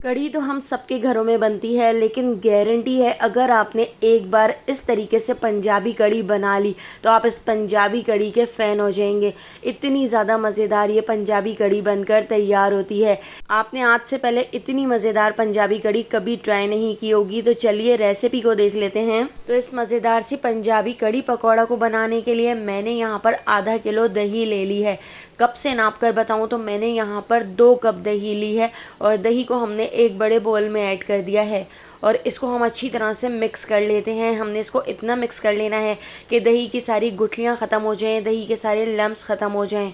कढ़ी तो हम सबके घरों में बनती है, लेकिन गारंटी है अगर आपने एक बार इस तरीके से पंजाबी कढ़ी बना ली तो आप इस पंजाबी कढ़ी के फ़ैन हो जाएंगे। इतनी ज़्यादा मज़ेदार ये पंजाबी कढ़ी बनकर तैयार होती है। आपने आज से पहले इतनी मज़ेदार पंजाबी कढ़ी कभी ट्राई नहीं की होगी, तो चलिए रेसिपी को देख लेते हैं। तो इस मज़ेदार सी पंजाबी कढ़ी पकौड़ा को बनाने के लिए मैंने यहाँ पर आधा किलो दही ले ली है। कप से नाप कर बताऊँ तो मैंने यहाँ पर 2 कप दही ली है और दही को हमने एक बड़े बोल में ऐड कर दिया है और इसको हम अच्छी तरह से मिक्स कर लेते हैं। हमने इसको इतना मिक्स कर लेना है कि दही की सारी गुठलियाँ ख़त्म हो जाएं, दही के सारे लम्स ख़त्म हो जाएं।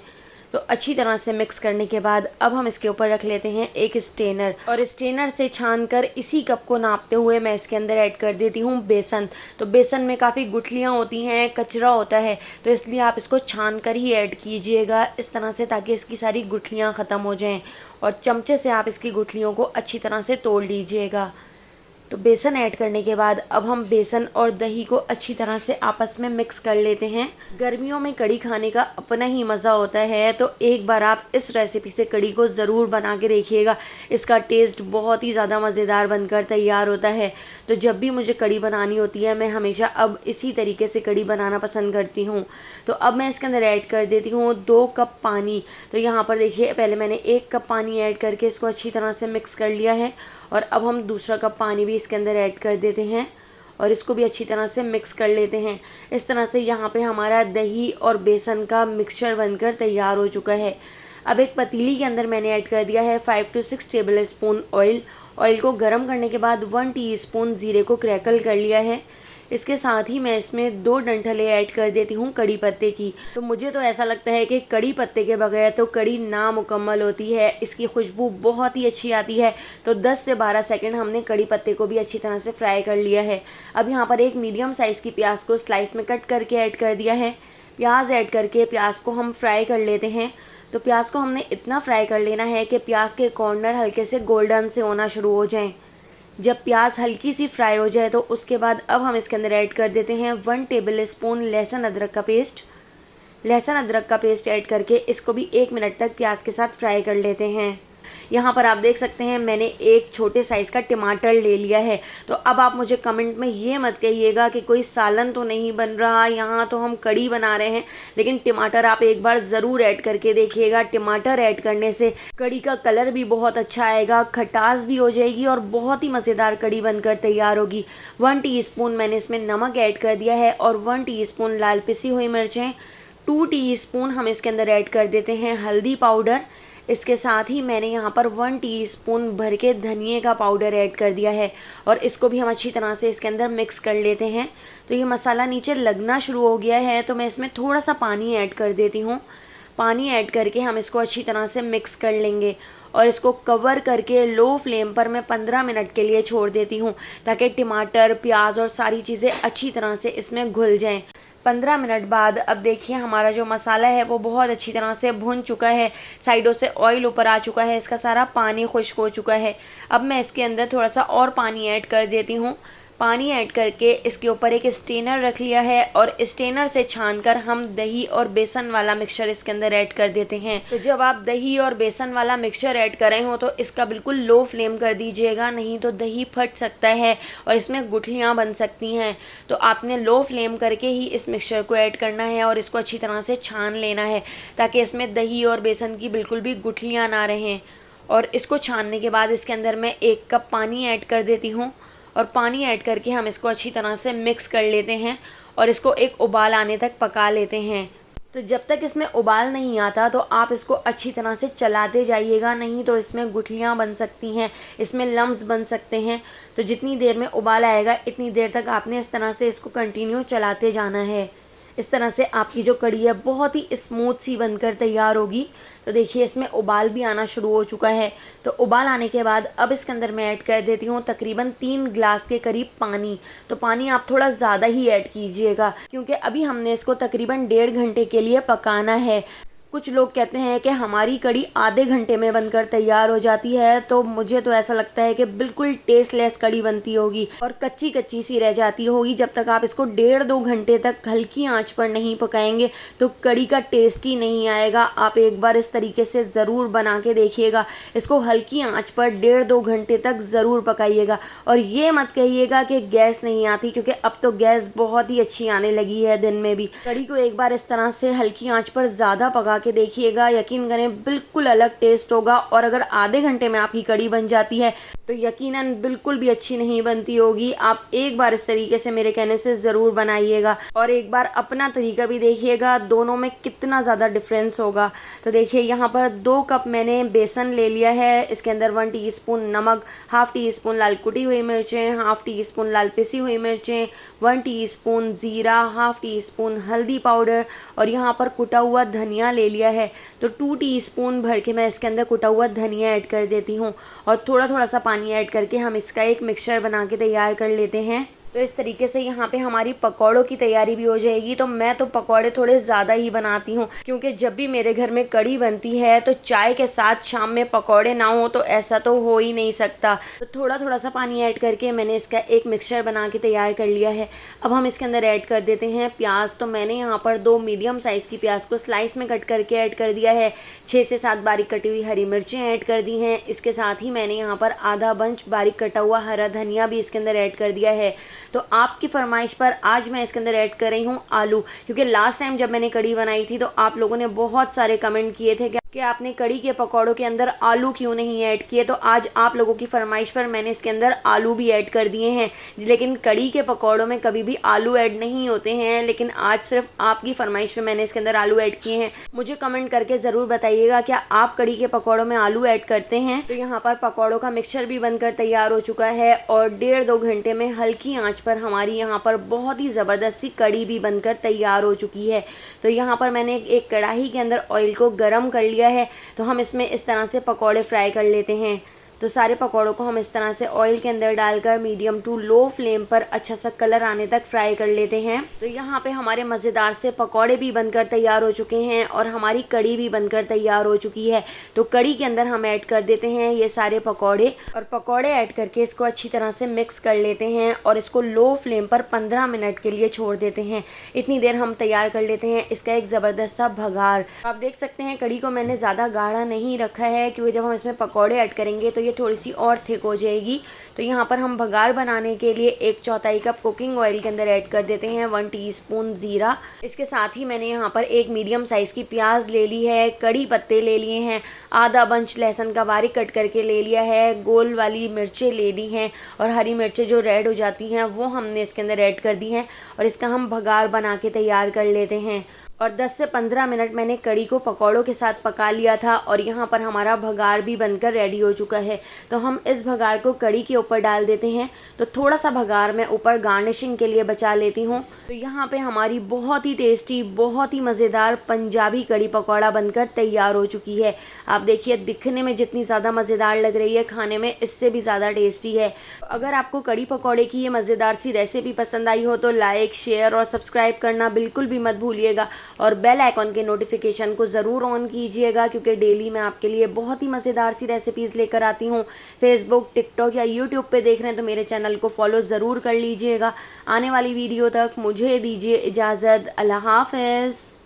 तो अच्छी तरह से मिक्स करने के बाद अब हम इसके ऊपर रख लेते हैं एक स्ट्रेनर और स्ट्रेनर से छानकर इसी कप को नापते हुए मैं इसके अंदर ऐड कर देती हूँ बेसन। तो बेसन में काफ़ी गुठलियाँ होती हैं, कचरा होता है, तो इसलिए आप इसको छान कर ही ऐड कीजिएगा इस तरह से, ताकि इसकी सारी गुठलियाँ ख़त्म हो जाएं। और चमचे से आप इसकी गुठलियों को अच्छी तरह से तोड़ लीजिएगा। तो बेसन ऐड करने के बाद अब हम बेसन और दही को अच्छी तरह से आपस में मिक्स कर लेते हैं। गर्मियों में कढ़ी खाने का अपना ही मज़ा होता है, तो एक बार आप इस रेसिपी से कढ़ी को ज़रूर बना के देखिएगा। इसका टेस्ट बहुत ही ज़्यादा मज़ेदार बनकर तैयार होता है। तो जब भी मुझे कढ़ी बनानी होती है मैं हमेशा अब इसी तरीके से कढ़ी बनाना पसंद करती हूँ। तो अब मैं इसके अंदर ऐड कर देती हूँ 2 कप पानी। तो यहाँ पर देखिए, पहले मैंने 1 कप पानी ऐड करके इसको अच्छी तरह से मिक्स कर लिया है और अब हम दूसरा कप पानी भी इसके अंदर ऐड कर देते हैं और इसको भी अच्छी तरह से मिक्स कर लेते हैं। इस तरह से यहाँ पे हमारा दही और बेसन का मिक्सचर बनकर तैयार हो चुका है। अब एक पतीली के अंदर मैंने ऐड कर दिया है 5 से 6 टेबल स्पून ऑयल। ऑयल को गर्म करने के बाद 1 टीस्पून ज़ीरे को क्रैकल कर लिया है। इसके साथ ही मैं इसमें 2 डंठलें ऐड कर देती हूँ कड़ी पत्ते की। तो मुझे तो ऐसा लगता है कि कड़ी पत्ते के बगैर तो कड़ी नामुकम्मल होती है। इसकी खुशबू बहुत ही अच्छी आती है। तो 10 से 12 सेकंड हमने कड़ी पत्ते को भी अच्छी तरह से फ्राई कर लिया है। अब यहाँ पर एक मीडियम साइज़ की प्याज को स्लाइस में कट करके ऐड कर दिया है। प्याज ऐड करके प्याज को हम फ्राई कर लेते हैं। तो प्याज को हमने इतना फ्राई कर लेना है कि प्याज के कॉर्नर हल्के से गोल्डन से होना शुरू हो जाएं। जब प्याज हल्की सी फ्राई हो जाए तो उसके बाद अब हम इसके अंदर ऐड कर देते हैं 1 टेबल स्पून लहसुन अदरक का पेस्ट। लहसुन अदरक का पेस्ट ऐड करके इसको भी 1 मिनट तक प्याज के साथ फ्राई कर लेते हैं। यहाँ पर आप देख सकते हैं मैंने एक छोटे साइज़ का टमाटर ले लिया है। तो अब आप मुझे कमेंट में ये मत कहिएगा कि कोई सालन तो नहीं बन रहा, यहाँ तो हम कढ़ी बना रहे हैं। लेकिन टमाटर आप एक बार ज़रूर ऐड करके देखिएगा। टमाटर ऐड करने से कढ़ी का कलर भी बहुत अच्छा आएगा, खटास भी हो जाएगी और बहुत ही मज़ेदार कढ़ी बनकर तैयार होगी। 1 टीस्पून मैंने इसमें नमक ऐड कर दिया है और 1 टीस्पून लाल पिसी हुई मिर्चें, 2 टीस्पून हम इसके अंदर ऐड कर देते हैं हल्दी पाउडर। इसके साथ ही मैंने यहाँ पर 1 टीस्पून भर के धनिए का पाउडर ऐड कर दिया है और इसको भी हम अच्छी तरह से इसके अंदर मिक्स कर लेते हैं। तो ये मसाला नीचे लगना शुरू हो गया है, तो मैं इसमें थोड़ा सा पानी ऐड कर देती हूँ। पानी ऐड करके हम इसको अच्छी तरह से मिक्स कर लेंगे और इसको कवर करके लो फ्लेम पर मैं 15 मिनट के लिए छोड़ देती हूँ, ताकि टमाटर, प्याज और सारी चीज़ें अच्छी तरह से इसमें घुल जाएं। 15 मिनट बाद अब देखिए हमारा जो मसाला है वो बहुत अच्छी तरह से भुन चुका है। साइडों से ऑयल ऊपर आ चुका है, इसका सारा पानी खुश्क हो चुका है। अब मैं इसके अंदर थोड़ा सा और पानी ऐड कर देती हूँ। पानी ऐड करके इसके ऊपर एक स्ट्रेनर रख लिया है और स्ट्रेनर से छानकर हम दही और बेसन वाला मिक्सचर इसके अंदर ऐड कर देते हैं। तो जब आप दही और बेसन वाला मिक्सचर ऐड कर रहे हो तो इसका बिल्कुल लो फ्लेम कर दीजिएगा, नहीं तो दही फट सकता है और इसमें गुठलियाँ बन सकती हैं। तो आपने लो फ्लेम करके ही इस मिक्सचर को ऐड करना है और इसको अच्छी तरह से छान लेना है, ताकि इसमें दही और बेसन की बिल्कुल भी गुठलियाँ ना रहें। और इसको छानने के बाद इसके अंदर मैं 1 कप पानी ऐड कर देती हूँ और पानी ऐड करके हम इसको अच्छी तरह से मिक्स कर लेते हैं और इसको एक उबाल आने तक पका लेते हैं। तो जब तक इसमें उबाल नहीं आता तो आप इसको अच्छी तरह से चलाते जाइएगा, नहीं तो इसमें गुठलियाँ बन सकती हैं, इसमें लम्स बन सकते हैं। तो जितनी देर में उबाल आएगा इतनी देर तक आपने इस तरह से इसको कंटिन्यू चलाते जाना है। इस तरह से आपकी जो कढ़ी है बहुत ही स्मूथ सी बनकर तैयार होगी। तो देखिए इसमें उबाल भी आना शुरू हो चुका है। तो उबाल आने के बाद अब इसके अंदर मैं ऐड कर देती हूँ तकरीबन 3 गिलास के करीब पानी। तो पानी आप थोड़ा ज़्यादा ही ऐड कीजिएगा, क्योंकि अभी हमने इसको तकरीबन 1.5 घंटे के लिए पकाना है। कुछ लोग कहते हैं कि हमारी कढ़ी आधे घंटे में बनकर तैयार हो जाती है, तो मुझे तो ऐसा लगता है कि बिल्कुल टेस्टलेस कढ़ी बनती होगी और कच्ची कच्ची सी रह जाती होगी। जब तक आप इसको 1.5-2 घंटे तक हल्की आंच पर नहीं पकाएंगे तो कढ़ी का टेस्ट ही नहीं आएगा। आप एक बार इस तरीके से ज़रूर बना के देखिएगा। इसको हल्की आंच पर 1.5-2 घंटे तक ज़रूर पकाइएगा और ये मत कहिएगा कि गैस नहीं आती, क्योंकि अब तो गैस बहुत ही अच्छी आने लगी है दिन में भी। कढ़ी को एक बार इस तरह से हल्की आंच पर ज़्यादा पका के देखिएगा, यकीन करें बिल्कुल अलग टेस्ट होगा। और अगर आधे घंटे में आपकी कढ़ी बन जाती है तो यकीनन बिल्कुल भी अच्छी नहीं बनती होगी। आप एक बार इस तरीके से मेरे कहने से ज़रूर बनाइएगा और एक बार अपना तरीका भी देखिएगा, दोनों में कितना ज़्यादा डिफरेंस होगा। तो देखिए यहाँ पर 2 कप मैंने बेसन ले लिया है। इसके अंदर 1 टीस्पून नमक, हाफ टी स्पून लाल कुटी हुई मिर्चें, हाफ टी स्पून लाल पिसी हुई मिर्चें, 1 टीस्पून ज़ीरा, हाफ टी स्पून हल्दी पाउडर और यहाँ पर कुटा हुआ धनिया ले लिया है। तो 2 टीस्पून भर के मैं इसके अंदर कुटा हुआ धनिया ऐड कर देती हूँ और थोड़ा थोड़ा सा पानी ऐड करके हम इसका एक मिक्सचर बना के तैयार कर लेते हैं। तो इस तरीके से यहाँ पे हमारी पकौड़ों की तैयारी भी हो जाएगी। तो मैं तो पकौड़े थोड़े ज़्यादा ही बनाती हूँ, क्योंकि जब भी मेरे घर में कढ़ी बनती है तो चाय के साथ शाम में पकौड़े ना हो तो ऐसा तो हो ही नहीं सकता। तो थोड़ा थोड़ा सा पानी ऐड करके मैंने इसका एक मिक्सचर बना के तैयार कर लिया है। अब हम इसके अंदर ऐड कर देते हैं प्याज। तो मैंने यहाँ पर 2 मीडियम साइज़ की प्याज को स्लाइस में कट करके ऐड कर दिया है। 6 से 7 बारीक कटी हुई हरी मिर्चें ऐड कर दी हैं। इसके साथ ही मैंने यहाँ पर आधा बंच बारीक कटा हुआ हरा धनिया भी इसके अंदर ऐड कर दिया है। तो आपकी फरमाइश पर आज मैं इसके अंदर ऐड कर रही हूँ आलू, क्योंकि लास्ट टाइम जब मैंने कढ़ी बनाई थी तो आप लोगों ने बहुत सारे कमेंट किए थे कि आपने कढ़ी के पकौड़ों के अंदर आलू क्यों नहीं ऐड किए। तो आज आप लोगों की फरमाइश पर मैंने इसके अंदर आलू भी ऐड कर दिए हैं। लेकिन कढ़ी के पकौड़ों में कभी भी आलू ऐड नहीं होते हैं, लेकिन आज सिर्फ आपकी फरमाइश पर मैंने इसके अंदर आलू ऐड किए हैं। मुझे कमेंट करके ज़रूर बताइएगा क्या आप कढ़ी के पकौड़ों में आलू ऐड करते हैं। तो यहाँ पर पकौड़ों का मिक्सचर भी बनकर तैयार हो चुका है और 1.5-2 घंटे में हल्की आँच पर हमारी यहाँ पर बहुत ही ज़बरदस्त सी कढ़ी भी बनकर तैयार हो चुकी है। तो यहाँ पर मैंने एक कढ़ाई के अंदर ऑयल को गर्म कर लिया है। तो हम इसमें इस तरह से पकौड़े फ्राई कर लेते हैं। तो सारे पकौड़ों को हम इस तरह से ऑयल के अंदर डालकर मीडियम टू लो फ्लेम पर अच्छा सा कलर आने तक फ्राई कर लेते हैं। तो यहाँ पे हमारे मज़ेदार से पकौड़े भी बनकर तैयार हो चुके हैं और हमारी कढ़ी भी बनकर तैयार हो चुकी है। तो कढ़ी के अंदर हम ऐड कर देते हैं ये सारे पकौड़े और पकौड़े ऐड करके इसको अच्छी तरह से मिक्स कर लेते हैं और इसको लो फ्लेम पर 15 मिनट के लिए छोड़ देते हैं। इतनी देर हम तैयार कर लेते हैं इसका एक ज़बरदस्त सा भगार। आप देख सकते हैं कढ़ी को मैंने ज़्यादा गाढ़ा नहीं रखा है, क्योंकि जब हम इसमें पकौड़े ऐड करेंगे तो ये थोड़ी सी और थिक हो जाएगी। तो यहाँ पर हम भगार बनाने के लिए 1/4 कप कुकिंग ऑयल के अंदर ऐड कर देते हैं 1 टीस्पून ज़ीरा। इसके साथ ही मैंने यहाँ पर एक मीडियम साइज़ की प्याज ले ली है, कड़ी पत्ते ले लिए हैं, आधा बंच लहसुन का बारीक कट करके ले लिया है, गोल वाली मिर्चें ले ली हैं और हरी मिर्चें जो रेड हो जाती हैं वो हमने इसके अंदर ऐड कर दी हैं और इसका हम भगार बना के तैयार कर लेते हैं। और 10 से 15 मिनट मैंने कढ़ी को पकौड़ों के साथ पका लिया था और यहाँ पर हमारा भगार भी बनकर रेडी हो चुका है। तो हम इस भगार को कढ़ी के ऊपर डाल देते हैं। तो थोड़ा सा भगार मैं ऊपर गार्निशिंग के लिए बचा लेती हूँ। तो यहाँ पे हमारी बहुत ही टेस्टी, बहुत ही मज़ेदार पंजाबी कढ़ी पकौड़ा बनकर तैयार हो चुकी है। आप देखिए दिखने में जितनी ज़्यादा मज़ेदार लग रही है, खाने में इससे भी ज़्यादा टेस्टी है। अगर आपको कढ़ी पकौड़े की ये मज़ेदार सी रेसिपी पसंद आई हो तो लाइक, शेयर और सब्सक्राइब करना बिल्कुल भी मत भूलिएगा और बेल आइकॉन के नोटिफिकेशन को ज़रूर ऑन कीजिएगा, क्योंकि डेली मैं आपके लिए बहुत ही मज़ेदार सी रेसिपीज़ लेकर आती हूँ। फेसबुक, टिकटॉक या यूट्यूब पे देख रहे हैं तो मेरे चैनल को फॉलो ज़रूर कर लीजिएगा। आने वाली वीडियो तक मुझे दीजिए इजाज़त। अल्लाह हाफ़िज़।